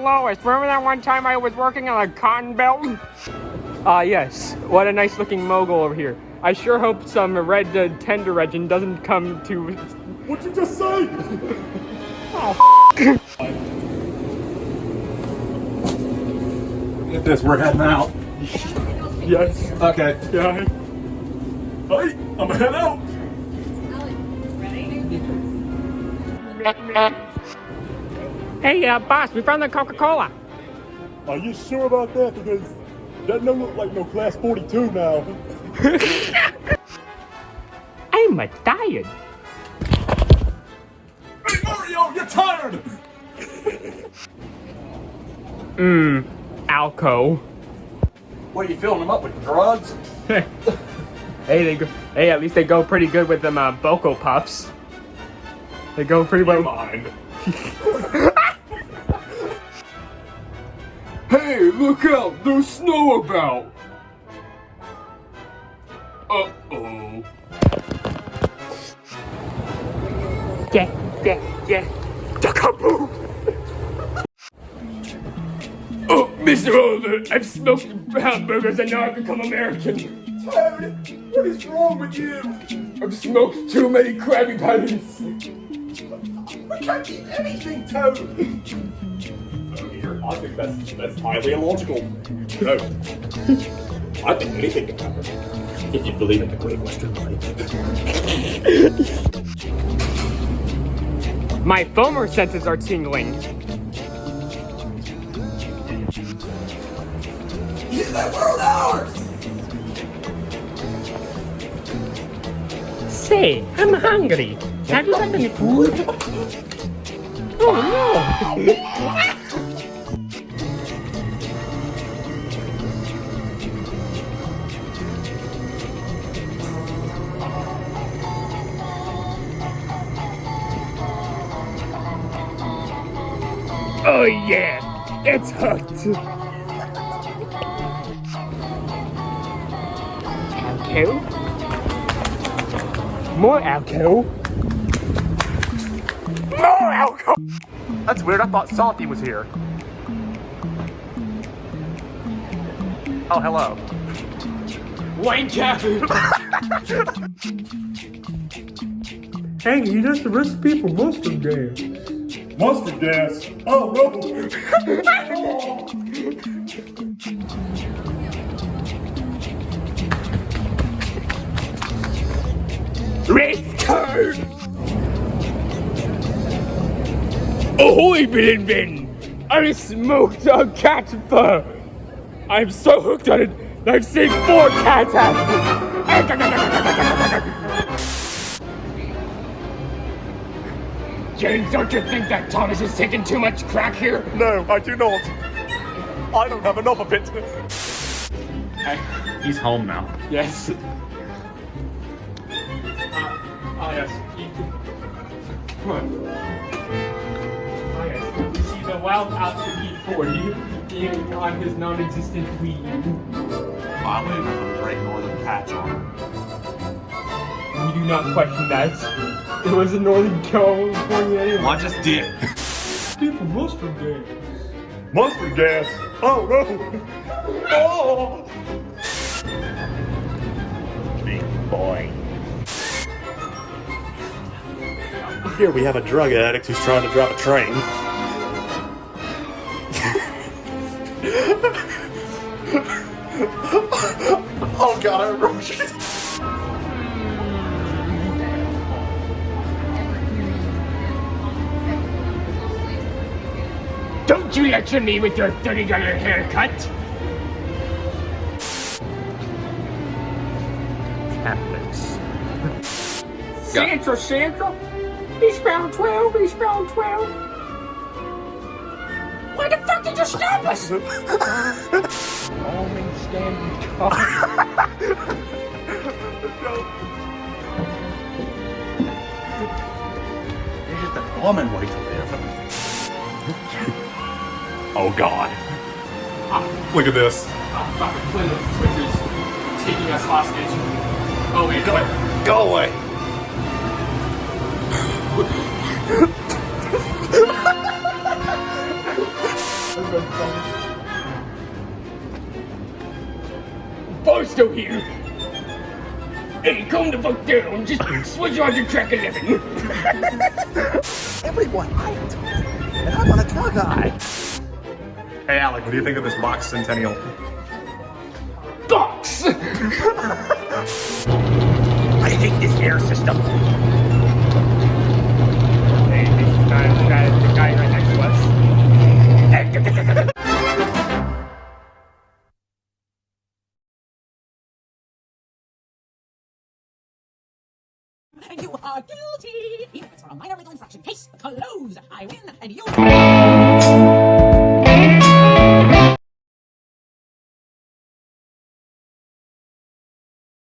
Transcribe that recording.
Lois. Remember that one time I was working on a cotton belt? Yes. What a nice looking mogul over here. I sure hope some red tender regiment doesn't come to... What'd you just say? Oh, Get this, we're heading out. yes. Okay. Yeah. Hey, I'm heading out. Hey, boss, we found the Coca-Cola. Are you sure about that? Because that don't look like no class 42 now. I'm tired. Hey Mario, you're tired! Alco. What, are you filling them up with drugs? Hey, at least they go pretty good with them Boko Puffs. They go pretty well. Mind. Hey, look out! There's snow about! Uh-oh. Yeah. Takaboo! Oh, Mr. Oliver, I've smoked hamburgers and now I've become American. Toad, what is wrong with you? I've smoked too many Krabby Patties. We can't eat anything, Toad. I think that's highly illogical. No. I think anything can happen. If you believe in the Great Western Light. My foamer senses are tingling. Is that world ours? Say, I'm hungry. Have you got any food? Oh no! Oh yeah, it's hot. Alcohol? More alcohol? More alcohol! That's weird, I thought Salty was here. Oh, hello. Wanker! Hey, that's the recipe for mustard gas. Mustard gas? Oh no! Return! Ahoy, bin! I smoked a cat fur! I'm so hooked on it, I've seen 4 cats at James, don't you think that Thomas is taking too much crack here? No, I do not. I don't have enough of it. He's home now. Yes. Yes. Come on. Yes. You see the wild outfit E40 being on his non-existent Wii. Oddly enough, a great northern patch on him. We do not question that. It was a Northern California anyway. Well, I just did. People mustard gas. Mustard gas? Oh no! Oh! Big boy. Here we have a drug addict who's trying to drop a train. Oh god, I remember. Don't you lecture me with your $30 haircut! Catholics. Sandra! Eastbound 12! Why the fuck did you stop us? Almond standing tall. You're just a woman way to live. Oh god. Look at this. Fucking Plymouth Switchers taking us hostage. Oh wait, Go away. still here. Hey, calm the fuck down. Just switch on to track 11. Everyone, I'm Tony, and I'm on a drug eye. Hey, Alec, what do you think of this box centennial? Box! I hate this air system. Hey, this is not the guy right next to us. You are guilty! Even if it's for a minor legal infraction. Case closed. I win, and you...